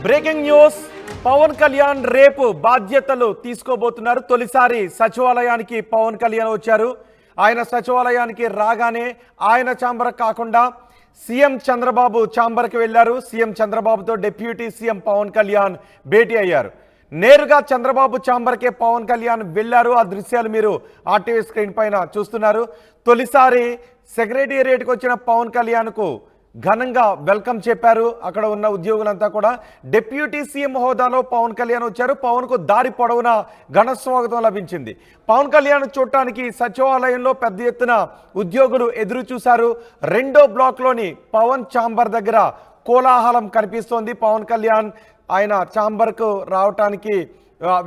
Breaking news. Pawan Kalyan రేపు బాధ్యతలు తీసుకోబోతున్నారు. తొలిసారి సచివాలయానికి పవన్ కళ్యాణ్ వచ్చారు. ఆయన సచివాలయానికి రాగానే ఆయన ఛాంబర్ కాకుండా సీఎం చంద్రబాబు ఛాంబర్కి వెళ్లారు. సీఎం చంద్రబాబుతో డిప్యూటీ సీఎం పవన్ కళ్యాణ్ భేటీ అయ్యారు. నేరుగా చంద్రబాబు ఛాంబర్కే పవన్ కళ్యాణ్ వెళ్లారు. ఆ దృశ్యాలు మీరు ఆర్టీవీ స్క్రీన్ పైన చూస్తున్నారు. తొలిసారి సెక్రటేరియట్కి వచ్చిన పవన్ కళ్యాణ్కు ఘనంగా వెల్కమ్ చెప్పారు. అక్కడ ఉన్న ఉద్యోగులంతా కూడా డిప్యూటీ సీఎం హోదాలో పవన్ కళ్యాణ్ వచ్చారు. పవన్కు దారి పొడవునా ఘన స్వాగతం లభించింది. పవన్ కళ్యాణ్ చూడటానికి సచివాలయంలో పెద్ద ఎత్తున ఉద్యోగులు ఎదురు చూశారు. రెండో బ్లాక్లోని పవన్ ఛాంబర్ దగ్గర కోలాహలం కనిపిస్తోంది. పవన్ కళ్యాణ్ ఆయన ఛాంబర్కు రావటానికి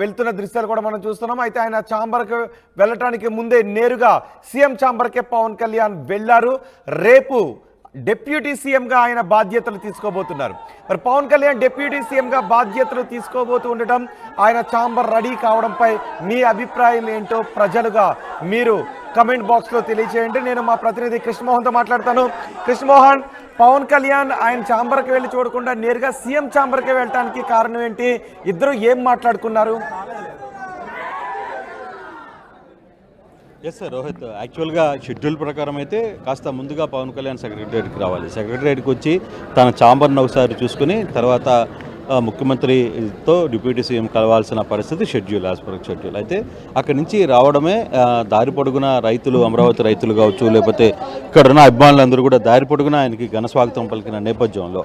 వెళ్తున్న దృశ్యాలు కూడా మనం చూస్తున్నాం. అయితే ఆయన ఛాంబర్కి వెళ్ళటానికి ముందే నేరుగా సీఎం ఛాంబర్కే పవన్ కళ్యాణ్ వెళ్లారు. రేపు డిప్యూటీ సీఎంగా ఆయన బాధ్యతలు తీసుకోబోతున్నారు. మరి పవన్ కళ్యాణ్ డిప్యూటీ సీఎంగా బాధ్యతలు తీసుకోబోతూ ఉండటం, ఆయన ఛాంబర్ రెడీ కావడంపై మీ అభిప్రాయం ఏంటో ప్రజలుగా మీరు కమెంట్ బాక్స్లో తెలియజేయండి. నేను మా ప్రతినిధి కృష్ణమోహన్తో మాట్లాడతాను. కృష్ణమోహన్, పవన్ కళ్యాణ్ ఆయన ఛాంబర్కి వెళ్ళి చూడకుండా నేరుగా సీఎం ఛాంబర్కి వెళ్ళటానికి కారణం ఏంటి? ఇద్దరు ఏం మాట్లాడుకున్నారు? ఎస్ సార్ రోహిత్, యాక్చువల్గా షెడ్యూల్ ప్రకారం అయితే కాస్త ముందుగా పవన్ కళ్యాణ్ సెక్రటరియట్కి రావాలి. సెక్రటరియట్కి వచ్చి తన ఛాంబర్ను ఒకసారి చూసుకుని తర్వాత ముఖ్యమంత్రితో డిప్యూటీ సీఎం కలవాల్సిన పరిస్థితి షెడ్యూల్, యాజ్ పర్ షెడ్యూల్. అయితే అక్కడి నుంచి రావడమే దారి పొడుగున రైతులు, అమరావతి రైతులు కావచ్చు, లేకపోతే ఇక్కడ ఉన్న అభిమానులందరూ కూడా దారి పొడుగున ఆయనకి ఘన స్వాగతం పలికిన నేపథ్యంలో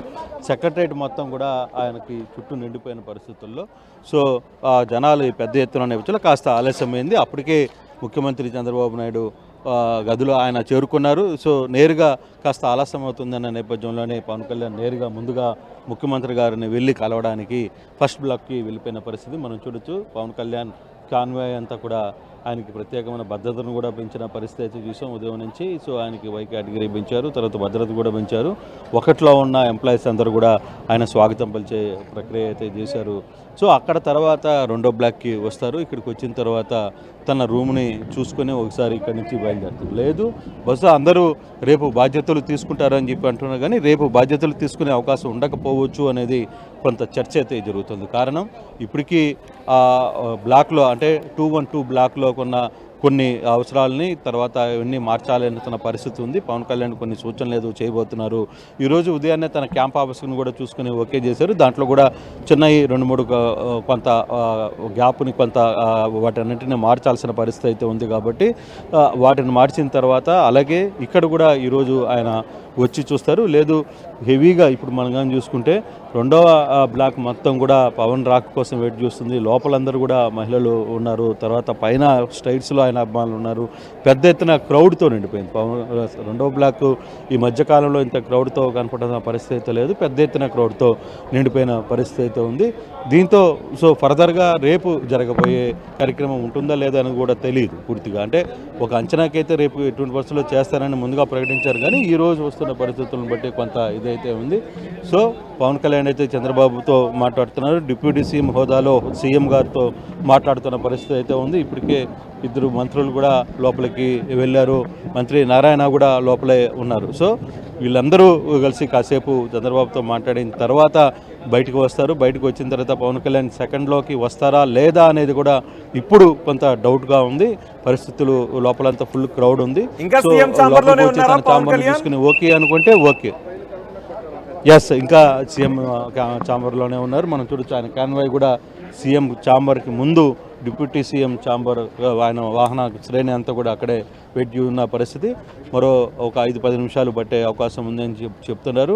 సెక్రటరియట్ మొత్తం కూడా ఆయనకి చుట్టూ నిండిపోయిన పరిస్థితుల్లో జనాలు పెద్ద ఎత్తున నేపథ్యంలో కాస్త ఆలస్యమైంది. అప్పటికే ముఖ్యమంత్రి చంద్రబాబు నాయుడు గదిలో ఆయన చేరుకున్నారు. నేరుగా కాస్త ఆలస్యం అవుతుందన్న నేపథ్యంలోనే పవన్ కళ్యాణ్ నేరుగా ముందుగా ముఖ్యమంత్రి గారిని వెళ్ళి కలవడానికి ఫస్ట్ బ్లాక్కి వెళ్ళిపోయిన పరిస్థితి మనం చూడొచ్చు. పవన్ కళ్యాణ్ కాన్వాయ్ అంతా కూడా ఆయనకి ప్రత్యేకమైన భద్రతను కూడా పెంచిన పరిస్థితి అయితే చూసాం ఉదయం నుంచి. ఆయనకి వై కేటగిరీ పెంచారు, తర్వాత భద్రత కూడా పెంచారు. ఒకటిలో ఉన్న ఎంప్లాయీస్ అందరూ కూడా ఆయన స్వాగతం పలిచే ప్రక్రియ అయితే చేశారు. అక్కడ తర్వాత రెండో బ్లాక్కి వస్తారు. ఇక్కడికి వచ్చిన తర్వాత తన రూమ్ని చూసుకొని ఒకసారి ఇక్కడి నుంచి బయలుదేరుతారు. లేదు బహుశా అందరూ రేపు బాధ్యతలు తీసుకుంటారని చెప్పి అంటున్నారు, కానీ రేపు బాధ్యతలు తీసుకునే అవకాశం ఉండకపోవచ్చు అనేది కొంత చర్చ అయితే జరుగుతుంది. కారణం ఇప్పటికీ బ్లాక్లో అంటే 212 బ్లాక్లో కొన్ని అవసరాలని తర్వాత ఇవన్నీ మార్చాలనుకున్న పరిస్థితి ఉంది. పవన్ కళ్యాణ్ కొన్ని సూచనలు ఏదో చేయబోతున్నారు. ఈరోజు ఉదయాన్నే తన క్యాంప్ ఆఫీస్ని కూడా చూసుకుని ఓకే చేశారు. దాంట్లో కూడా చిన్నవి 2-3 కొంత గ్యాప్ని కొంత వాటన్నింటినీ మార్చాల్సిన పరిస్థితి అయితే ఉంది. కాబట్టి వాటిని మార్చిన తర్వాత అలాగే ఇక్కడ కూడా ఈరోజు ఆయన వచ్చి చూస్తారు. లేదు హెవీగా ఇప్పుడు మనం కానీ చూసుకుంటే రెండవ బ్లాక్ మొత్తం కూడా పవన్ రాక్ కోసం వెయిట్ చేస్తుంది. లోపలందరూ కూడా మహిళలు ఉన్నారు. తర్వాత పైన స్ట్రైట్స్లో ఆయన అభిమానులు ఉన్నారు. పెద్ద ఎత్తున క్రౌడ్తో నిండిపోయింది పవన్ రెండవ బ్లాక్. ఈ మధ్యకాలంలో ఇంత క్రౌడ్తో కనపడుతున్న పరిస్థితి అయితే లేదు. పెద్ద ఎత్తున క్రౌడ్తో నిండిపోయిన పరిస్థితి అయితే ఉంది. దీంతో ఫర్దర్గా రేపు జరగబోయే కార్యక్రమం ఉంటుందా లేదా అని కూడా తెలియదు పూర్తిగా. అంటే ఒక అంచనాకైతే రేపు ఎటువంటి పరిస్థితుల్లో చేస్తారని ముందుగా ప్రకటించారు, కానీ ఈ రోజు వస్తున్న పరిస్థితులను బట్టి కొంత ఇదైతే ఉంది. పవన్ కళ్యాణ్ అయితే చంద్రబాబుతో మాట్లాడుతున్నారు. డిప్యూటీ సీఎం హోదాలో సీఎం గారితో మాట్లాడుతున్న పరిస్థితి అయితే ఉంది. ఇప్పటికే ఇద్దరు మంత్రులు కూడా లోపలికి వెళ్ళారు. మంత్రి నారాయణ కూడా లోపలే ఉన్నారు. వీళ్ళందరూ కలిసి కాసేపు చంద్రబాబుతో మాట్లాడిన తర్వాత బయటకు వస్తారు. బయటకు వచ్చిన తర్వాత పవన్ కళ్యాణ్ సెకండ్లోకి వస్తారా లేదా అనేది కూడా ఇప్పుడు కొంత డౌట్గా ఉంది. పరిస్థితులు లోపలంతా ఫుల్ క్రౌడ్ ఉంది. తీసుకుని ఓకే అనుకుంటే ఓకే. ఎస్, ఇంకా సీఎం ఛాంబర్లోనే ఉన్నారు. మనం చూడొచ్చు ఆయన కాన్వాయ్ కూడా సీఎం ఛాంబర్కి ముందు డిప్యూటీ సీఎం ఛాంబర్ ఆయన వాహన శ్రేణి అంతా కూడా అక్కడే వెయిట్ ఉన్న పరిస్థితి. మరో ఒక 5-10 నిమిషాలు పట్టే అవకాశం ఉందని చెప్తున్నారు.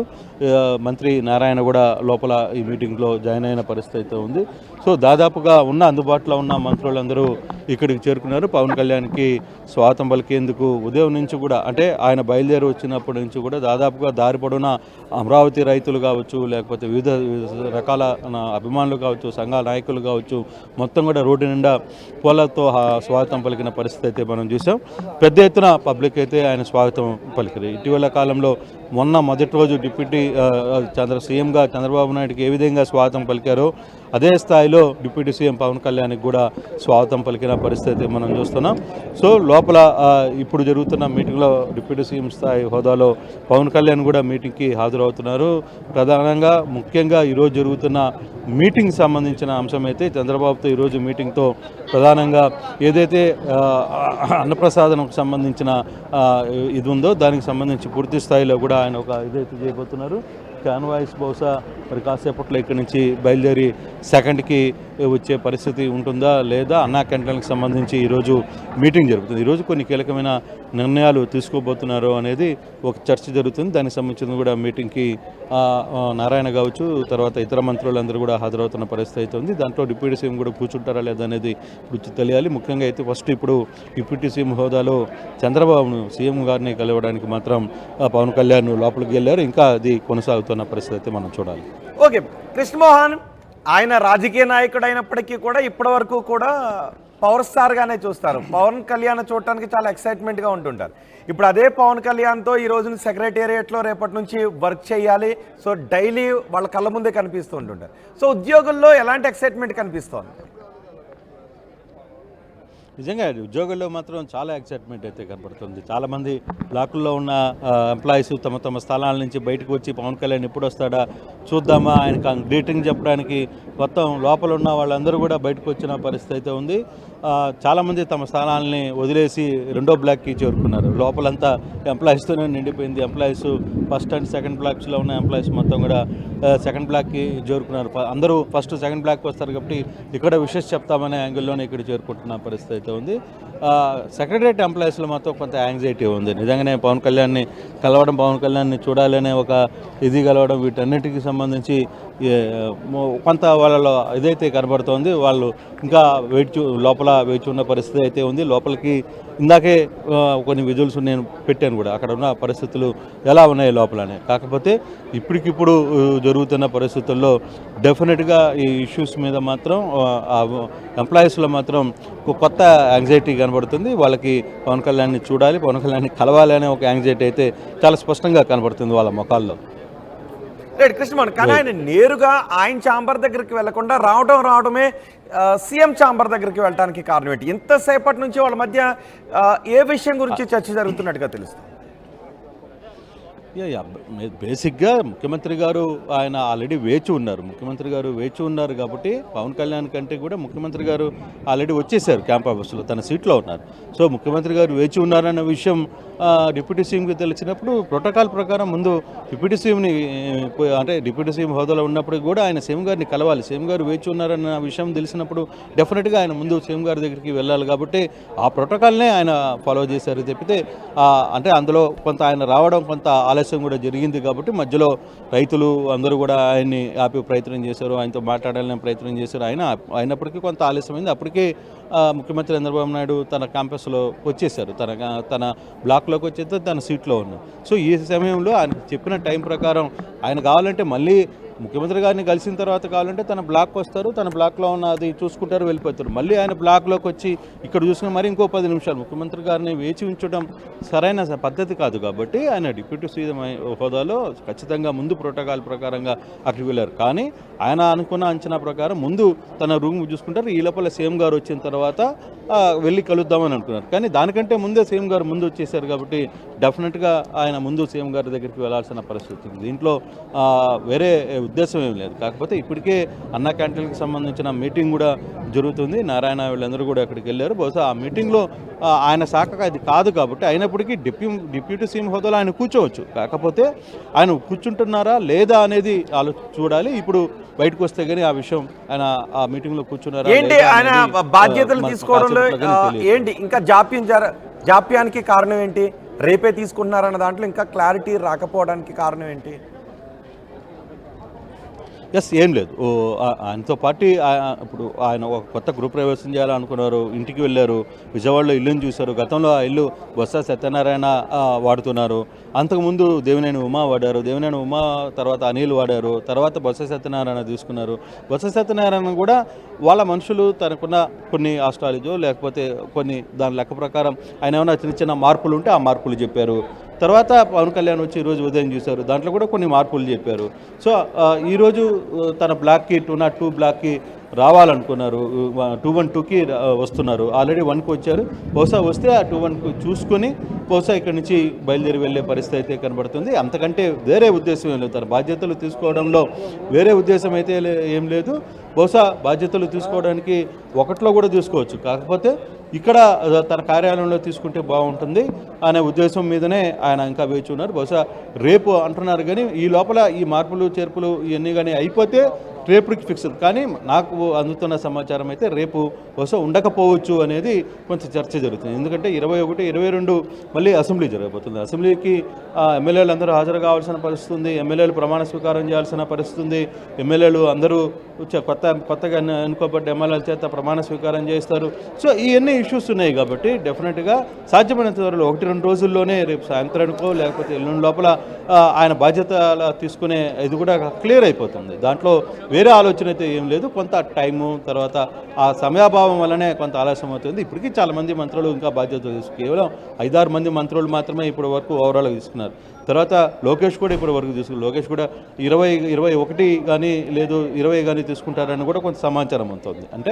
మంత్రి నారాయణ కూడా లోపల ఈ మీటింగ్లో జాయిన్ అయిన పరిస్థితి అయితే ఉంది. దాదాపుగా అందుబాటులో ఉన్న మంత్రులందరూ ఇక్కడికి చేరుకున్నారు. పవన్ కళ్యాణ్కి స్వాగతం పలికేందుకు ఉదయం నుంచి కూడా అంటే ఆయన బయలుదేరి వచ్చినప్పటి నుంచి కూడా దాదాపుగా దారి పొడవునా అమరావతి రైతులు కావచ్చు, లేకపోతే వివిధ రకాల అభిమానులు కావచ్చు, సంఘాల నాయకులు కావచ్చు, మొత్తం కూడా రోడ్డు నిండా పూలతో స్వాగతం పలికిన పరిస్థితి అయితే మనం చూసాం. పెద్ద ఎత్తున పబ్లిక్ అయితే ఆయన స్వాగతం పలికారు. ఇటీవల కాలంలో మొదటి రోజు డిప్యూటీ సీఎంగా చంద్రబాబు నాయుడుకి ఏ విధంగా స్వాగతం పలికారో అదే స్థాయిలో డిప్యూటీ సీఎం పవన్ కళ్యాణ్కి కూడా స్వాగతం పలికిన పరిస్థితి మనం చూస్తున్నాం. సో లోపల ఇప్పుడు జరుగుతున్న మీటింగ్లో డిప్యూటీ సీఎం స్థాయి హోదాలో పవన్ కళ్యాణ్ కూడా మీటింగ్కి హాజరవుతున్నారు. ప్రధానంగా ముఖ్యంగా ఈరోజు జరుగుతున్న మీటింగ్ సంబంధించిన అంశం అయితే చంద్రబాబుతో ఈరోజు మీటింగ్తో ప్రధానంగా ఏదైతే అన్నప్రసాదనకు సంబంధించిన ఇది ఉందో దానికి సంబంధించి పూర్తి స్థాయిలో కూడా ఆయన ఒక ఇదైతే చేయబోతున్నారు. కాన్వాయిస్ బహుశా మరి కాసేపట్లో ఇక్కడి నుంచి బయలుదేరి సెకండ్కి వచ్చే పరిస్థితి ఉంటుందా లేదా అన్నా క్యాంటీన్లకు సంబంధించి ఈరోజు మీటింగ్ జరుగుతుంది. ఈరోజు కొన్ని కీలకమైన నిర్ణయాలు తీసుకోబోతున్నారు అనేది ఒక చర్చ జరుగుతుంది. దానికి సంబంధించిన కూడా మీటింగ్కి నారాయణ కావచ్చు, తర్వాత ఇతర మంత్రులందరూ కూడా హాజరవుతున్న పరిస్థితి అయితే ఉంది. దాంట్లో డిప్యూటీ సీఎం కూడా కూర్చుంటారా లేదా అనేది ఇప్పుడు తెలియాలి. ముఖ్యంగా అయితే ఫస్ట్ ఇప్పుడు డిప్యూటీ సీఎం హోదాలో చంద్రబాబును సీఎం గారిని కలవడానికి మాత్రం పవన్ కళ్యాణ్ లోపలికి వెళ్ళారు. ఇంకా అది కొనసాగుతున్న పరిస్థితి అయితే మనం చూడాలి. ఓకే, కృష్ణమోహన్ ఆయన రాజకీయ నాయకుడు అయినప్పటికీ కూడా ఇప్పటి వరకు కూడా పవర్ స్టార్గానే చూస్తారు. పవన్ కళ్యాణ్ చూడటానికి చాలా ఎక్సైట్మెంట్గా ఉంటుంటారు. ఇప్పుడు అదే పవన్ కళ్యాణ్తో ఈ రోజున సెక్రటేరియట్లో రేపటి నుంచి వర్క్ చేయాలి. సో డైలీ వాళ్ళ కళ్ళ ముందే కనిపిస్తూ ఉంటుంటారు. సో ఉద్యోగుల్లో ఎలాంటి ఎక్సైట్మెంట్ కనిపిస్తోంది? నిజంగా ఉద్యోగుల్లో మాత్రం చాలా ఎక్సైట్మెంట్ అయితే కనపడుతుంది. చాలామంది బ్లాకుల్లో ఉన్న ఎంప్లాయీస్ తమ తమ స్థలాల నుంచి బయటకు వచ్చి పవన్ కళ్యాణ్ ఎప్పుడు వస్తాడా చూద్దామా ఆయనకు గ్రీటింగ్ చెప్పడానికి మొత్తం లోపల ఉన్న వాళ్ళందరూ కూడా బయటకు వచ్చిన పరిస్థితి అయితే ఉంది. చాలామంది తమ స్థానాలని వదిలేసి రెండో బ్లాక్కి చేరుకున్నారు. లోపలంతా ఎంప్లాయీస్తోనే నిండిపోయింది. ఎంప్లాయీస్ ఫస్ట్ అండ్ సెకండ్ బ్లాక్స్లో ఉన్న ఎంప్లాయీస్ మొత్తం కూడా సెకండ్ బ్లాక్కి చేరుకున్నారు. అందరూ ఫస్ట్ సెకండ్ బ్లాక్కి వస్తారు కాబట్టి ఇక్కడ విషెస్ చెప్తామనే యాంగిల్లోనే ఇక్కడ చేరుకుంటున్న పరిస్థితి అయితే ఉంది. సెక్రటరియట్ ఎంప్లాయీస్లో మాత్రం కొంత యాంగ్జైటీ ఉంది. నిజంగానే పవన్ కళ్యాణ్ని కలవడం, పవన్ కళ్యాణ్ని చూడాలనే ఒక ఇది కలవడం, వీటన్నిటికీ సంబంధించి కొంత వాళ్ళలో ఇదైతే కనబడుతోంది. వాళ్ళు ఇంకా లోపల వేచి ఉన్న పరిస్థితి అయితే ఉంది. లోపలికి ఇందాకే కొన్ని విజువల్స్ నేను పెట్టాను కూడా, అక్కడ ఉన్న పరిస్థితులు ఎలా ఉన్నాయి లోపలనే. కాకపోతే ఇప్పటికిప్పుడు జరుగుతున్న పరిస్థితుల్లో డెఫినెట్గా ఈ ఇష్యూస్ మీద మాత్రం ఎంప్లాయీస్లో మాత్రం కొత్త యాంగ్జైటీ కనబడుతుంది. వాళ్ళకి పవన్ కళ్యాణ్ని చూడాలి, పవన్ కళ్యాణ్ని కలవాలి అనే ఒక యాంగ్జైటీ అయితే చాలా స్పష్టంగా కనబడుతుంది వాళ్ళ ముఖాల్లో. రైట్ కృష్ణమోహన్, కానీ ఆయన నేరుగా ఆయన ఛాంబర్ దగ్గరికి వెళ్లకుండా రావడమే సీఎం ఛాంబర్ దగ్గరికి వెళ్ళడానికి కారణం ఏంటి? ఇంతసేపటి నుంచి వాళ్ళ మధ్య ఏ విషయం గురించి చర్చ జరుగుతున్నట్టుగా తెలుస్తుంది? బేసిక్గా ముఖ్యమంత్రి గారు ఆయన ఆల్రెడీ వేచి ఉన్నారు కాబట్టి పవన్ కళ్యాణ్ కంటే కూడా ముఖ్యమంత్రి గారు ఆల్రెడీ వచ్చేసారు క్యాంప్ ఆఫీస్లో, తన సీట్లో ఉన్నారు. సో ముఖ్యమంత్రి గారు వేచి ఉన్నారన్న విషయం డిప్యూటీ సీఎంకి తెలిసినప్పుడు ప్రోటోకాల్ ప్రకారం ముందు డిప్యూటీ సీఎంని అంటే డిప్యూటీ సీఎం హోదాలో ఉన్నప్పుడు కూడా ఆయన సీఎం గారిని కలవాలి. సీఎం గారు వేచి ఉన్నారన్న విషయం తెలిసినప్పుడు డెఫినెట్గా ఆయన ముందు సీఎం గారి దగ్గరికి వెళ్ళాలి. కాబట్టి ఆ ప్రోటోకాల్నే ఆయన ఫాలో చేశారు తప్పితే అంటే అందులో కొంత ఆయన రావడం కొంత ఆలస్యం కూడా జరిగింది. కాబట్టి మధ్యలో రైతులు అందరూ కూడా ఆయన్ని ఆపే ప్రయత్నం చేశారు, ఆయనతో మాట్లాడాలనే ప్రయత్నం చేశారు. అయినప్పటికీ కొంత ఆలస్యమైంది. అప్పటికే ముఖ్యమంత్రి చంద్రబాబు నాయుడు తన క్యాంపస్లో వచ్చేసారు, తన బ్లాక్లోకి వచ్చేస్తే తన సీట్లో ఉన్నారు. సో ఈ సమయంలో ఆయన చెప్పిన టైం ప్రకారం ఆయన కావాలంటే మళ్ళీ ముఖ్యమంత్రి గారిని కలిసిన తర్వాత కావాలంటే తన బ్లాక్కి వస్తారు, తన బ్లాక్లో ఉన్న అది చూసుకుంటారు, వెళ్ళిపోతారు. మళ్ళీ ఆయన బ్లాక్లోకి వచ్చి ఇక్కడ చూసుకుని మరి ఇంకో 10 నిమిషాలు ముఖ్యమంత్రి గారిని వేచి ఉంచడం సరైన పద్ధతి కాదు. కాబట్టి ఆయన డిప్యూటీ సీఎం హోదాలో ఖచ్చితంగా ముందు ప్రోటోకాల్ ప్రకారంగా అక్కడికి వెళ్ళారు. కానీ ఆయన అనుకున్న అంచనా ప్రకారం ముందు తన రూమ్ చూసుకుంటారు. ఈ లోపల సీఎం గారు వచ్చిన తర్వాత వెళ్ళి కలుద్దామని అనుకున్నారు. కానీ దానికంటే ముందే సీఎం గారు ముందు వచ్చేసారు కాబట్టి డెఫినెట్గా ఆయన ముందు సీఎం గారి దగ్గరికి వెళ్లాల్సిన పరిస్థితి. దీంట్లో వేరే ఉద్దేశం ఏం లేదు. కాకపోతే ఇప్పటికే అన్నా క్యాంటీన్కి సంబంధించిన మీటింగ్ కూడా జరుగుతుంది. నారాయణ వీళ్ళందరూ కూడా అక్కడికి వెళ్ళారు. బహుశా ఆ మీటింగ్లో ఆయన శాఖ అది కాదు కాబట్టి అయినప్పటికీ డిప్యూటీ సీఎం హోదాలో ఆయన కూర్చోవచ్చు. కాకపోతే ఆయన కూర్చుంటున్నారా లేదా అనేది చూడాలి. ఇప్పుడు బయటకు వస్తే కానీ ఆ విషయం ఆయన ఆ మీటింగ్లో కూర్చున్నారా ఏంటి, ఆయన బాధ్యతలు తీసుకోవడంలో ఏంటి ఇంకా జాప్యానికి కారణం ఏంటి? రేపే తీసుకుంటున్నారన్న దాంట్లో ఇంకా క్లారిటీ రాకపోవడానికి కారణం ఏంటి? ఏం లేదు. ఆయనతో పాటు ఇప్పుడు ఆయన ఒక కొత్త గ్రూప్ ప్రవేశం చేయాలనుకున్నారు, ఇంటికి వెళ్ళారు, విజయవాడలో ఇల్లుని చూశారు. గతంలో ఆ ఇల్లు బొత్స సత్యనారాయణ వాడుతున్నారు, అంతకుముందు దేవినేని ఉమా వాడారు, దేవినేని ఉమా తర్వాత అనిల్ వాడారు, తర్వాత బొత్స సత్యనారాయణ తీసుకున్నారు. బొత్స సత్యనారాయణ కూడా వాళ్ళ మనుషులు తనకున్న కొన్ని ఆస్ట్రాలజీ లేకపోతే కొన్ని దాని లెక్క ప్రకారం ఆయన ఏమైనా చిన్న చిన్న మార్పులు ఉంటే ఆ మార్పులు చెప్పారు. తర్వాత పవన్ కళ్యాణ్ వచ్చి ఈరోజు ఉదయం చూశారు, దాంట్లో కూడా కొన్ని మార్పులు చెప్పారు. సో ఈరోజు తన బ్లాక్కి 202 బ్లాక్కి రావాలనుకున్నారు, 212కి వస్తున్నారు. ఆల్రెడీ 1కి వచ్చారు. బహుశా వస్తే ఆ 212 చూసుకొని బహుశా ఇక్కడి నుంచి బయలుదేరి వెళ్ళే పరిస్థితి అయితే కనబడుతుంది. అంతకంటే వేరే ఉద్దేశం ఏం లేదు. తన బాధ్యతలు తీసుకోవడంలో వేరే ఉద్దేశం అయితే ఏం లేదు. బహుశా బాధ్యతలు తీసుకోవడానికి ఒకటిలో కూడా తీసుకోవచ్చు, కాకపోతే ఇక్కడ తన కార్యాలయంలో తీసుకుంటే బాగుంటుంది అనే ఉద్దేశం మీదనే ఆయన ఇంకా వేచి ఉన్నారు. బహుశా రేపు అంటున్నారు, కానీ ఈ లోపల ఈ మార్పులు చేర్పులు ఇవన్నీ కానీ అయిపోతే రేపుకి ఫిక్స్. కానీ నాకు అందుతున్న సమాచారం అయితే రేపు బహుశా ఉండకపోవచ్చు అనేది కొంచెం చర్చ జరుగుతుంది. ఎందుకంటే 21, 22 మళ్ళీ అసెంబ్లీ జరగబోతుంది. అసెంబ్లీకి ఎమ్మెల్యేలు అందరూ హాజరు కావాల్సిన పరిస్థితి ఉంది. ఎమ్మెల్యేలు ప్రమాణ స్వీకారం చేయాల్సిన పరిస్థితి ఉంది. ఎమ్మెల్యేలు అందరూ కొత్తగా ఎన్నుకోబడ్డ ఎమ్మెల్యేల చేత ప్రమాణ స్వీకారం చేస్తారు. సో ఇవన్నీ ఇష్యూస్ ఉన్నాయి కాబట్టి డెఫినెట్గా సాధ్యమైనంత త్వరలో 1-2 రోజుల్లోనే రేపు సాయంత్రానికో లేకపోతే ఎల్లుండి లోపల ఆయన బాధ్యత తీసుకునే ఇది కూడా క్లియర్ అయిపోతుంది. దాంట్లో వేరే ఆలోచన అయితే ఏం లేదు. కొంత టైము తర్వాత ఆ సమయాభావం వల్లనే కొంత ఆలస్యం అవుతుంది. ఇప్పటికీ చాలామంది మంత్రులు ఇంకా బాధ్యతలు తీసుకు కేవలం 5-6 మంది మంత్రులు మాత్రమే ఇప్పటి వరకు ఓవరాల్గా తీసుకున్నారు. తర్వాత లోకేష్ కూడా ఇప్పటి వరకు తీసుకున్నారు. లోకేష్ కూడా 21 కానీ లేదు 20 కానీ తీసుకుంటారని కూడా కొంత సమాచారం ఉంటుంది. అంటే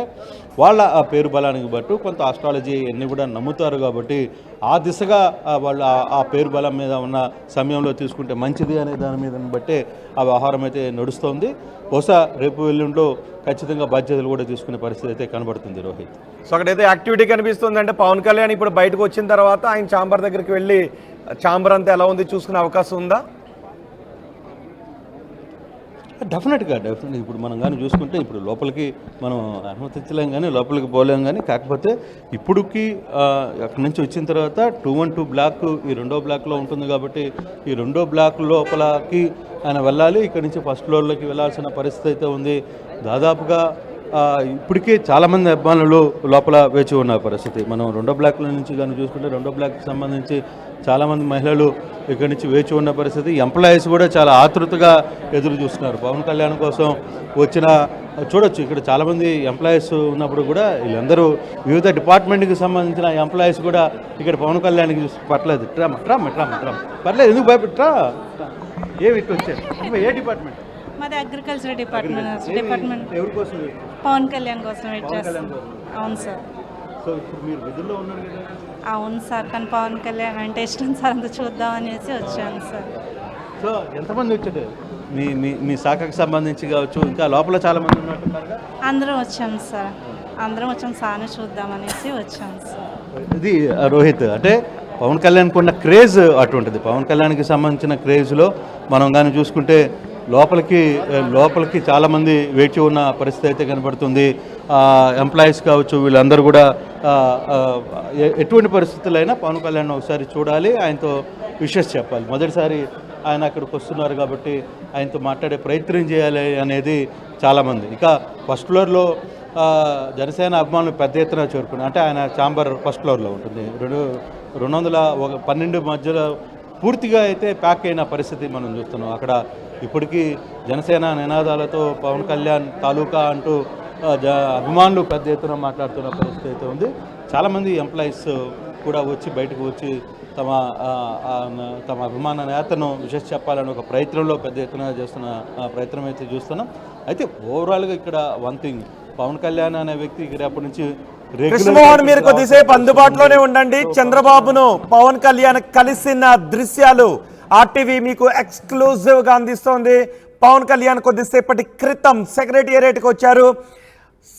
వాళ్ళ ఆ పేరు బలానికి బట్టు కొంత ఆస్ట్రాలజీ అన్నీ కూడా నమ్ముతారు కాబట్టి ఆ దిశగా వాళ్ళు ఆ పేరు బలం మీద ఉన్న సమయంలో తీసుకుంటే మంచిది అనే దాని మీద బట్టే ఆ వ్యవహారం అయితే నడుస్తోంది. బహుశా రేపు ఎల్లుండిలో ఖచ్చితంగా బాధ్యతలు కూడా తీసుకునే పరిస్థితి అయితే కనబడుతుంది. రోహిత్, సో అక్కడైతే యాక్టివిటీ కనిపిస్తుంది. అంటే పవన్ కళ్యాణ్ ఇప్పుడు బయటకు వచ్చిన తర్వాత ఆయన ఛాంబర్ దగ్గరికి వెళ్ళి ఛాంబర్ అంతా ఎలా ఉంది చూసుకునే అవకాశం ఉందా? డెఫినెట్గా ఇప్పుడు మనం కానీ చూసుకుంటే ఇప్పుడు లోపలికి మనం అనుమతించలేం కానీ లోపలికి పోలేం కానీ, కాకపోతే ఇప్పుడుకి అక్కడి నుంచి వచ్చిన తర్వాత 212 బ్లాక్ ఈ 2వ బ్లాక్లో ఉంటుంది కాబట్టి ఈ 2వ బ్లాక్ లోపలకి ఆయన వెళ్ళాలి. ఇక్కడి నుంచి ఫస్ట్ ఫ్లోర్లోకి వెళ్ళాల్సిన పరిస్థితి అయితే ఉంది. దాదాపుగా ఇప్పటికే చాలామంది అభిమానులు లోపల వేచి ఉన్న పరిస్థితి. మనం 2వ బ్లాక్ల నుంచి కానీ చూసుకుంటే 2వ బ్లాక్కి సంబంధించి చాలామంది మహిళలు ఇక్కడి నుంచి వేచి ఉన్న పరిస్థితి. ఎంప్లాయీస్ కూడా చాలా ఆతృతగా ఎదురు చూస్తున్నారు పవన్ కళ్యాణ్ కోసం వచ్చిన. చూడొచ్చు ఇక్కడ చాలామంది ఎంప్లాయీస్ ఉన్నప్పుడు కూడా వీళ్ళందరూ వివిధ డిపార్ట్మెంట్కి సంబంధించిన ఎంప్లాయీస్ కూడా ఇక్కడ పవన్ కళ్యాణ్కి చూసి పర్లేదు పర్లేదు ఎందుకు భయపెట్టరా ఏమి ఇట్లా వచ్చారు ఏ డిపార్ట్మెంట్? మాది అగ్రికల్చర్ డిపార్ట్మెంట్ ఎవరి కోసం? పవన్ కళ్యాణ్ కోసం వెయిట్ చేస్తాం. అవును సార్. సో ఇప్పుడు మీరు విధుల్లో ఉన్నారు కదా? అవును సార్, కానీ పవన్ కళ్యాణ్ అంటే ఇష్టం సార్, అంత చూద్దాం అనేసి వచ్చాను సార్. సో ఎంతమంది వచ్చారు మీ మీ మీ శాఖకు సంబంధించి కావచ్చు, ఇంకా లోపల చాలామంది ఉన్నట్టున్నారు? అందరం వచ్చాము సార్, అందరం వచ్చాము సార్ని చూద్దామనేసి వచ్చాము సార్. ఇది రోహిత్, అంటే పవన్ కళ్యాణ్కి ఉన్న క్రేజ్ అటువంటిది. పవన్ కళ్యాణ్కి సంబంధించిన క్రేజ్లో మనం కానీ చూసుకుంటే లోపలికి చాలామంది వేచి ఉన్న పరిస్థితి అయితే కనబడుతుంది. ఎంప్లాయీస్ కావచ్చు వీళ్ళందరూ కూడా ఎటువంటి పరిస్థితులైనా పవన్ కళ్యాణ్ ఒకసారి చూడాలి, ఆయనతో విషెస్ చెప్పాలి. మొదటిసారి ఆయన అక్కడికి వస్తున్నారు కాబట్టి ఆయనతో మాట్లాడే ప్రయత్నం చేయాలి అనేది చాలామంది. ఇక ఫస్ట్ ఫ్లోర్లో జనసేన అభిమానులు పెద్ద ఎత్తున చేరుకున్నారు. అంటే ఆయన ఛాంబర్ ఫస్ట్ ఫ్లోర్లో ఉంటుంది. 212 మధ్యలో పూర్తిగా అయితే ప్యాక్ అయిన పరిస్థితి మనం చూస్తున్నాం. అక్కడ ఇప్పటికీ జనసేన నినాదాలతో పవన్ కళ్యాణ్ తాలూకా అంటూ అభిమానులు పెద్ద ఎత్తున మాట్లాడుతున్న పరిస్థితి అయితే ఉంది. చాలామంది ఎంప్లాయీస్ కూడా బయటకు వచ్చి తమ అభిమాన నేతను విషయం చెప్పాలని ఒక ప్రయత్నంలో పెద్ద ఎత్తున చేస్తున్న ప్రయత్నం అయితే చూస్తున్నాం. అయితే ఓవరాల్గా ఇక్కడ వన్ థింగ్, పవన్ కళ్యాణ్ అనే వ్యక్తి ఇక్కడ అప్పటి నుంచి కృష్ణమోహన్ మీరు కొద్దిసేపు అందుబాటులోనే ఉండండి. చంద్రబాబును పవన్ కళ్యాణ్ కలిసిన దృశ్యాలు ఆర్టీవీ మీకు ఎక్స్క్లూజివ్ గా అందిస్తోంది. పవన్ కళ్యాణ్ కొద్దిసేపటి క్రితం సెక్రటేరియట్కి వచ్చారు.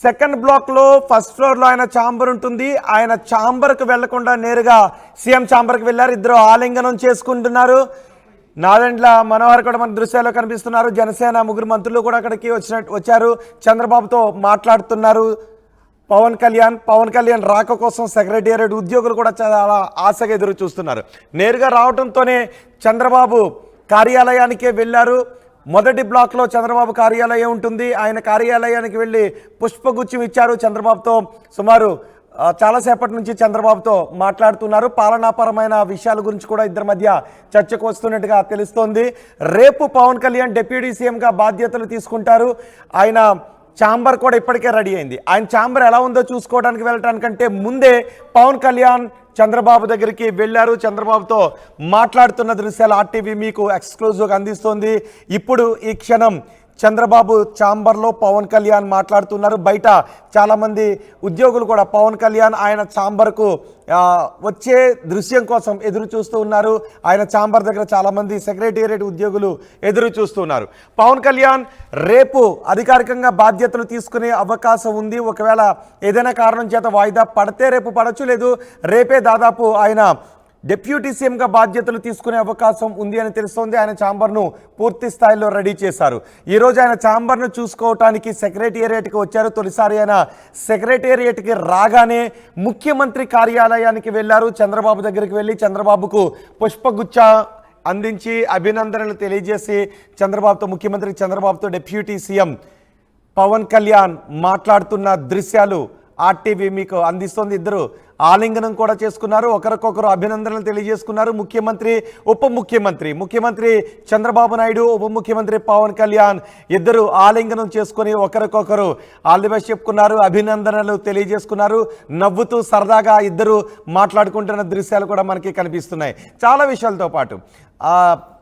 సెకండ్ బ్లాక్ లో ఫస్ట్ ఫ్లోర్ లో ఆయన ఛాంబర్ ఉంటుంది. ఆయన ఛాంబర్ కు వెళ్లకుండా నేరుగా సీఎం ఛాంబర్ కు వెళ్లారు. ఇద్దరు ఆలింగనం చేసుకుంటున్నారు. నాదెండ్ల మనోహర్ కూడా మన దృశ్యాల్లో కనిపిస్తున్నారు. జనసేన 3 మంత్రులు కూడా అక్కడికి వచ్చారు. చంద్రబాబుతో మాట్లాడుతున్నారు. పవన్ కళ్యాణ్ రాక కోసం సెక్రటేరియట్ ఉద్యోగులు కూడా చాలా ఆశగా ఎదురు చూస్తున్నారు. నేరుగా రావడంతోనే చంద్రబాబు కార్యాలయానికే వెళ్ళారు. మొదటి బ్లాక్లో చంద్రబాబు కార్యాలయం ఉంటుంది. ఆయన కార్యాలయానికి వెళ్ళి పుష్పగుచ్చం ఇచ్చారు. చంద్రబాబుతో సుమారు చాలాసేపటి నుంచి చంద్రబాబుతో మాట్లాడుతున్నారు. పాలనాపరమైన విషయాల గురించి కూడా ఇద్దరి మధ్య చర్చకు వస్తున్నట్టుగా తెలుస్తోంది. రేపు పవన్ కళ్యాణ్ డిప్యూటీ సీఎంగా బాధ్యతలు తీసుకుంటారు. ఆయన ఛాంబర్ కూడా ఇప్పటికే రెడీ అయింది. ఆయన ఛాంబర్ ఎలా ఉందో చూసుకోవడానికి వెళ్ళటానికంటే ముందే పవన్ కళ్యాణ్ చంద్రబాబు దగ్గరికి వెళ్ళారు. చంద్రబాబుతో మాట్లాడుతున్న దృశ్యాలు ఆర్టీవీ మీకు ఎక్స్క్లూజివ్గా అందిస్తోంది. ఇప్పుడు ఈ క్షణం చంద్రబాబు ఛాంబర్లో పవన్ కళ్యాణ్ మాట్లాడుతున్నారు. బయట చాలామంది ఉద్యోగులు కూడా పవన్ కళ్యాణ్ ఆయన ఛాంబర్కు వచ్చే దృశ్యం కోసం ఎదురు చూస్తూ ఉన్నారు. ఆయన ఛాంబర్ దగ్గర చాలామంది సెక్రటేరియట్ ఉద్యోగులు ఎదురు చూస్తున్నారు. పవన్ కళ్యాణ్ రేపు అధికారికంగా బాధ్యతలు తీసుకునే అవకాశం ఉంది. ఒకవేళ ఏదైనా కారణం చేత వాయిదా పడితే రేపు పడచ్చు, లేదు రేపే దాదాపు ఆయన డిప్యూటీ సీఎంగా బాధ్యతలు తీసుకునే అవకాశం ఉంది అని తెలుస్తోంది. ఆయన ఛాంబర్ను పూర్తి స్థాయిలో రెడీ చేశారు. ఈరోజు ఆయన ఛాంబర్ను చూసుకోవటానికి సెక్రటేరియట్కి వచ్చారు. తొలిసారి ఆయన సెక్రటేరియట్కి రాగానే ముఖ్యమంత్రి కార్యాలయానికి వెళ్ళారు. చంద్రబాబు దగ్గరికి వెళ్ళి చంద్రబాబుకు పుష్పగుచ్చ అందించి అభినందనలు తెలియజేసి ముఖ్యమంత్రి చంద్రబాబుతో డిప్యూటీ సీఎం పవన్ కళ్యాణ్ మాట్లాడుతున్న దృశ్యాలు ఆర్టీవీ మీకు అందిస్తోంది. ఇద్దరు ఆలింగనం కూడా చేసుకున్నారు. ఒకరికొకరు అభినందనలు తెలియజేసుకున్నారు. ముఖ్యమంత్రి చంద్రబాబు నాయుడు, ఉప ముఖ్యమంత్రి పవన్ కళ్యాణ్ ఇద్దరు ఆలింగనం చేసుకుని ఒకరికొకరు ఆల్ ది బెస్ట్ చెప్పుకున్నారు, అభినందనలు తెలియజేసుకున్నారు. నవ్వుతూ సరదాగా ఇద్దరు మాట్లాడుకుంటున్న దృశ్యాలు కూడా మనకి కనిపిస్తున్నాయి. చాలా విషయాలతో పాటు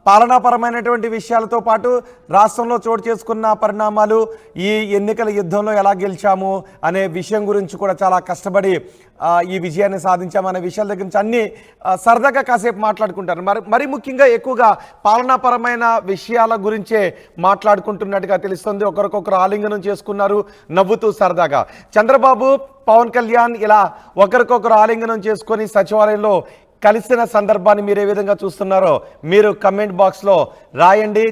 పాలనాపరమైనటువంటి విషయాలతో పాటు రాష్ట్రంలో చోటు చేసుకున్న పరిణామాలు, ఈ ఎన్నికల యుద్ధంలో ఎలా గెలిచాము అనే విషయం గురించి కూడా చాలా కష్టపడి ఈ విజయాన్ని సాధించామనే విషయాల దగ్గర నుంచి అన్నీ సరదాగా కాసేపు మాట్లాడుకుంటారు. మరి ముఖ్యంగా ఎక్కువగా పాలనాపరమైన విషయాల గురించే మాట్లాడుకుంటున్నట్టుగా తెలుస్తుంది. ఒకరికొకరు ఆలింగనం చేసుకున్నారు నవ్వుతూ సరదాగా. చంద్రబాబు పవన్ కళ్యాణ్ ఇలా ఒకరికొకరు ఆలింగనం చేసుకొని సచివాలయంలో కలిసిన సందర్భాన్ని మీరు ఏ విధంగా చూస్తున్నారో మీరు కమెంట్ బాక్స్లో రాయండి.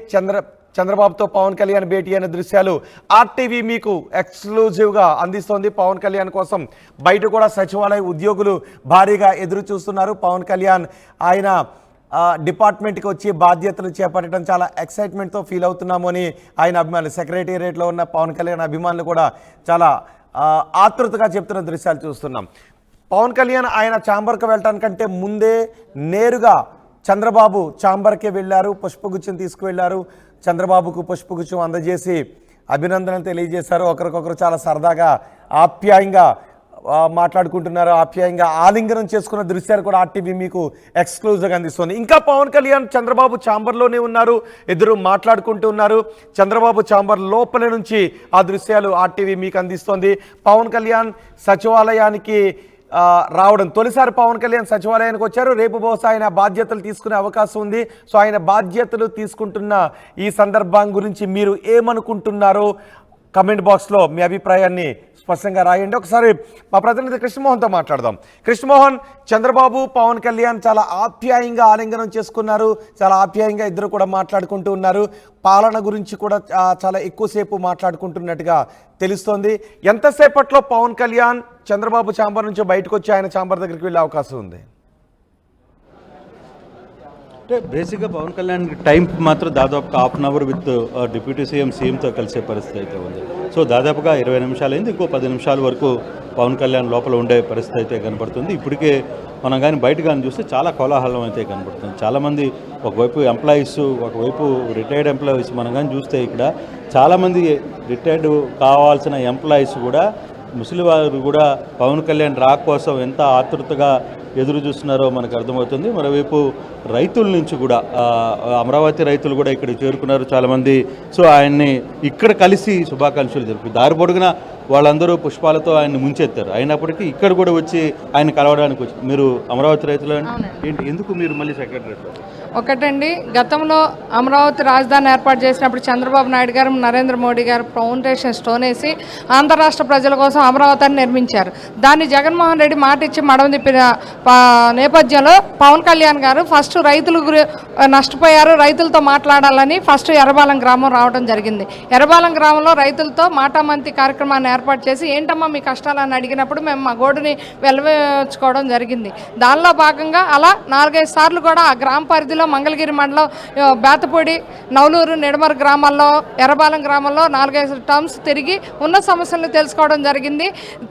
చంద్రబాబుతో పవన్ కళ్యాణ్ భేటీ అయిన దృశ్యాలు ఆర్టీవీ మీకు ఎక్స్క్లూజివ్గా అందిస్తోంది. పవన్ కళ్యాణ్ కోసం బయట కూడా సచివాలయ ఉద్యోగులు భారీగా ఎదురు చూస్తున్నారు. పవన్ కళ్యాణ్ ఆయన డిపార్ట్మెంట్కి వచ్చి బాధ్యతలు చేపట్టడం చాలా ఎక్సైట్మెంట్తో ఫీల్ అవుతున్నాము అని ఆయన అభిమానులు, సెక్రటేరియట్లో ఉన్న పవన్ కళ్యాణ్ అభిమానులు కూడా చాలా ఆతృతగా చెప్తున్న దృశ్యాలు చూస్తున్నాం. పవన్ కళ్యాణ్ ఆయన ఛాంబర్కి వెళ్ళటానికంటే ముందే నేరుగా చంద్రబాబు ఛాంబర్కే వెళ్ళారు. పుష్పగుచ్చం తీసుకువెళ్ళారు. చంద్రబాబుకు పుష్పగుచ్చం అందజేసి అభినందనలు తెలియజేశారు. ఒకరికొకరు చాలా సరదాగా ఆప్యాయంగా మాట్లాడుకుంటున్నారు. ఆప్యాయంగా ఆలింగనం చేసుకున్న దృశ్యాలు కూడా ఆర్టీవీ మీకు ఎక్స్క్లూజివ్గా అందిస్తుంది. ఇంకా పవన్ కళ్యాణ్ చంద్రబాబు ఛాంబర్లోనే ఉన్నారు. ఇద్దరు మాట్లాడుకుంటూ ఉన్నారు. చంద్రబాబు ఛాంబర్ లోపల నుంచి ఆ దృశ్యాలు ఆర్టీవీ మీకు అందిస్తోంది. పవన్ కళ్యాణ్ సచివాలయానికి రావడం తొలిసారి పవన్ కళ్యాణ్ సచివాలయానికి వచ్చారు. రేపు బహుశా ఆయన బాధ్యతలు తీసుకునే అవకాశం ఉంది. సో ఆయన బాధ్యతలు తీసుకుంటున్న ఈ సందర్భం గురించి మీరు ఏమనుకుంటున్నారో కమెంట్ బాక్స్లో మీ అభిప్రాయాన్ని స్పష్టంగా రాయండి. ఒకసారి మా ప్రతినిధి కృష్ణమోహన్తో మాట్లాడదాం. కృష్ణమోహన్, చంద్రబాబు పవన్ కళ్యాణ్ చాలా ఆప్యాయంగా ఆలింగనం చేసుకున్నారు. చాలా ఆప్యాయంగా ఇద్దరు కూడా మాట్లాడుకుంటూ ఉన్నారు. పాలన గురించి కూడా చాలా ఎక్కువసేపు మాట్లాడుకుంటున్నట్టుగా తెలుస్తోంది. ఎంతసేపట్లో పవన్ కళ్యాణ్ చంద్రబాబు ఛాంబర్ నుంచి బయటకు వచ్చి ఆయన ఛాంబర్ దగ్గరికి వెళ్ళే అవకాశం ఉంది? అంటే బేసిక్గా పవన్ కళ్యాణ్ టైం మాత్రం దాదాపుగా half an hour with deputy సీఎంతో కలిసే పరిస్థితి అయితే ఉంది. సో దాదాపుగా 20 నిమిషాలు అయింది. ఇంకో 10 నిమిషాల వరకు పవన్ కళ్యాణ్ లోపల ఉండే పరిస్థితి అయితే కనబడుతుంది. ఇప్పటికే మనం కానీ బయట కానీ చూస్తే చాలా కోలాహలం అయితే కనబడుతుంది. చాలామంది ఒకవైపు ఎంప్లాయీస్, ఒకవైపు రిటైర్డ్ ఎంప్లాయీస్ మనం కానీ చూస్తే ఇక్కడ చాలామంది రిటైర్డ్ కావాల్సిన ఎంప్లాయీస్ కూడా, ముసలి వారు కూడా పవన్ కళ్యాణ్ రాక్ కోసం ఎంత ఆతృతగా ఎదురు చూస్తున్నారో మనకు అర్థమవుతుంది. మరోవైపు రైతుల నుంచి కూడా అమరావతి రైతులు కూడా ఇక్కడికి చేరుకున్నారు చాలామంది. సో ఆయన్ని ఇక్కడ కలిసి శుభాకాంక్షలు తెలిపి దారి పొడుగున వాళ్ళందరూ పుష్పాలతో ఆయన్ని ముంచెత్తారు. అయినప్పటికీ ఇక్కడ కూడా వచ్చి ఆయన కలవడానికి వచ్చి, మీరు అమరావతి రైతులు ఏంటి, ఎందుకు మీరు మళ్ళీ సెక్రటరీ? ఒకటండి, గతంలో అమరావతి రాజధాని ఏర్పాటు చేసినప్పుడు చంద్రబాబు నాయుడు గారు, నరేంద్ర మోడీ గారు ఫౌండేషన్ స్టోన్ వేసి ఆంధ్ర రాష్ట్ర ప్రజల కోసం అమరావతిని నిర్మించారు. దాన్ని జగన్మోహన్ రెడ్డి మాట ఇచ్చి మడమ తిప్పిన నేపథ్యంలో పవన్ కళ్యాణ్ గారు ఫస్ట్ రైతులు నష్టపోయారు, రైతులతో మాట్లాడాలని ఫస్ట్ ఎర్రబాలెం గ్రామం రావడం జరిగింది. ఎర్రబాలెం గ్రామంలో రైతులతో మాటామంతి కార్యక్రమాన్ని ఏర్పాటు చేసి ఏంటమ్మా మీ కష్టాలని అడిగినప్పుడు మేము మా గోడుని వెలువచ్చుకోవడం జరిగింది. దానిలో భాగంగా అలా 4-5 సార్లు కూడా ఆ గ్రామ పరిధిలో మంగళగిరి మండలం బేతపూడి, నవలూరు, నిడమరు గ్రామాల్లో, ఎర్రబాలెం గ్రామంలో 4-5 టర్మ్స్ తిరిగి ఉన్న సమస్యలను తెలుసుకోవడం జరిగింది.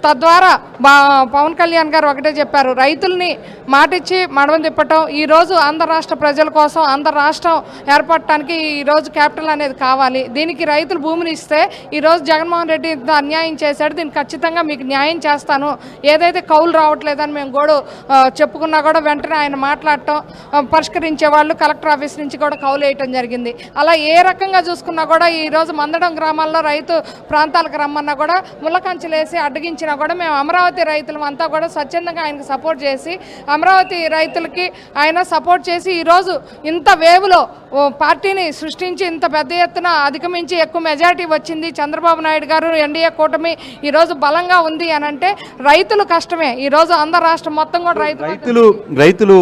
తద్వారా పవన్ కళ్యాణ్ గారు ఒకటే చెప్పారు, రైతుల్ని మాటిచ్చి మడమ తిప్పటం. ఈరోజు ఆంధ్ర రాష్ట్ర ప్రజల కోసం ఆంధ్ర రాష్ట్రం ఏర్పడటానికి ఈరోజు క్యాపిటల్ అనేది కావాలి. దీనికి రైతులు భూమిని ఇస్తే ఈరోజు జగన్మోహన్ రెడ్డి ఇంత అన్యాయం చేశాడు, దీనికి ఖచ్చితంగా మీకు న్యాయం చేస్తాను, ఏదైతే కౌలు రావట్లేదని మేము గోడు చెప్పుకున్నా కూడా వెంటనే ఆయన మాట్లాడటం, పరిష్కరించే వాళ్ళు కలెక్టర్ ఆఫీస్ నుంచి కూడా కౌలు వేయటం జరిగింది. అలా ఏ రకంగా చూసుకున్నా కూడా ఈరోజు మందడం గ్రామాల్లో రైతు ప్రాంతాలకు రమ్మన్నా కూడా ముళ్ళకంచెలేసి అడ్డగించినా కూడా మేము అమరావతి రైతులం అంతా కూడా స్వచ్ఛందంగా ఆయనకు సపోర్ట్ చేసి అమరావతి రైతులకి ఆయన సపోర్ట్ చేసి ఈరోజు ఇంత వేవ్లో పార్టీని సృష్టించి ఇంత పెద్ద ఎత్తున అధిగమించి ఎక్కువ మెజారిటీ వచ్చింది. చంద్రబాబు నాయుడు గారు ఎన్డీఏ కూటమి ఈరోజు బలంగా ఉంది అని అంటే రైతులు కష్టమే. ఈరోజు ఆంధ్ర రాష్ట్రం మొత్తం కూడా రైతులు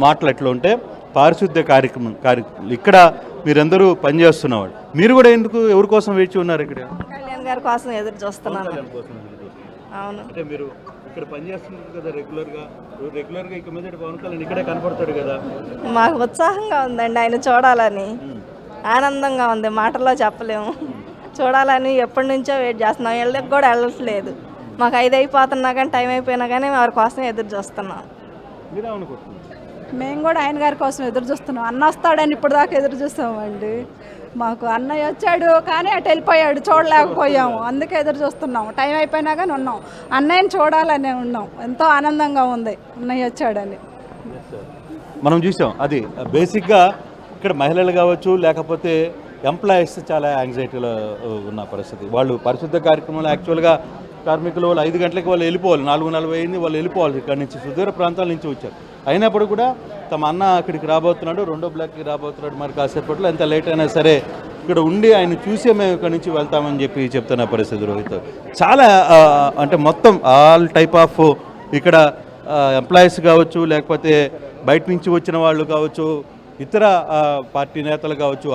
మాటలు ఎట్లా ఉంటే పారిశుద్ధ్య కార్యక్రమం ఇక్కడ మీరందరూ పనిచేస్తున్నవాడు, మీరు కూడా ఎవరి కోసం వేచి ఉన్నారు? ఇక్కడ కళ్యాణ్ గారి కోసం ఎదురు చూస్తున్నాను. అవును, అంటే మీరు ఇక్కడ పనిచేస్తున్నారు కదా రెగ్యులర్గా ఇక మీద పవన్ కళ్యాణ్ ఇక్కడే కనపడతాడు కదా. మాకు ఉత్సాహంగా ఉందండి ఆయన చూడాలని, ఆనందంగా ఉంది, మాటల్లో చెప్పలేము. చూడాలని ఎప్పటి నుంచో వెయిట్ చేస్తున్నాం, వెళ్ళకి కూడా వెళ్ళట్లేదు. మాకు 5 అయిపోతున్నా కానీ టైం అయిపోయినా కానీ వారి కోసం ఎదురు చూస్తున్నాం. మేము కూడా ఆయన గారి కోసం ఎదురు చూస్తున్నాం. అన్న వస్తాడని ఇప్పుడు దాకా ఎదురు చూస్తామండి. మాకు అన్నయ్య వచ్చాడు కానీ అటు వెళ్ళిపోయాడు, చూడలేకపోయాము, అందుకే ఎదురు చూస్తున్నాం. టైం అయిపోయినా కానీ ఉన్నాం, అన్నయ్యని చూడాలనే ఉన్నాం. ఎంతో ఆనందంగా ఉంది అన్నయ్య వచ్చాడని. మనం చూసాం అది బేసిక్గా ఇక్కడ మహిళలు కావచ్చు, లేకపోతే ఎంప్లాయీస్ చాలా యాంగ్జైటీలో ఉన్న పరిస్థితి. వాళ్ళు పరిశుద్ధ కార్యక్రమంలో యాక్చువల్గా కార్మికులు వాళ్ళు 5 గంటలకు వాళ్ళు వెళ్ళిపోవాలి, 4:40 అయింది, వాళ్ళు వెళ్ళిపోవాలి, ఇక్కడ నుంచి సుదూర ప్రాంతాల నుంచి వచ్చారు. అయినప్పుడు కూడా తమ అన్న అక్కడికి రాబోతున్నాడు, 2వ బ్లాక్కి రాబోతున్నాడు, మరి కాసేపట్లో ఎంత లేట్ అయినా సరే ఇక్కడ ఉండి ఆయన చూసే మేము ఇక్కడ నుంచి వెళ్తామని చెప్పి చెప్తున్న పరిస్థితి. రోహిత్ చాలా అంటే మొత్తం ఆల్ టైప్ ఆఫ్ ఇక్కడ ఎంప్లాయీస్ కావచ్చు, లేకపోతే బయట నుంచి వచ్చిన వాళ్ళు కావచ్చు, ఇతర పార్టీ నేతలు కావచ్చు.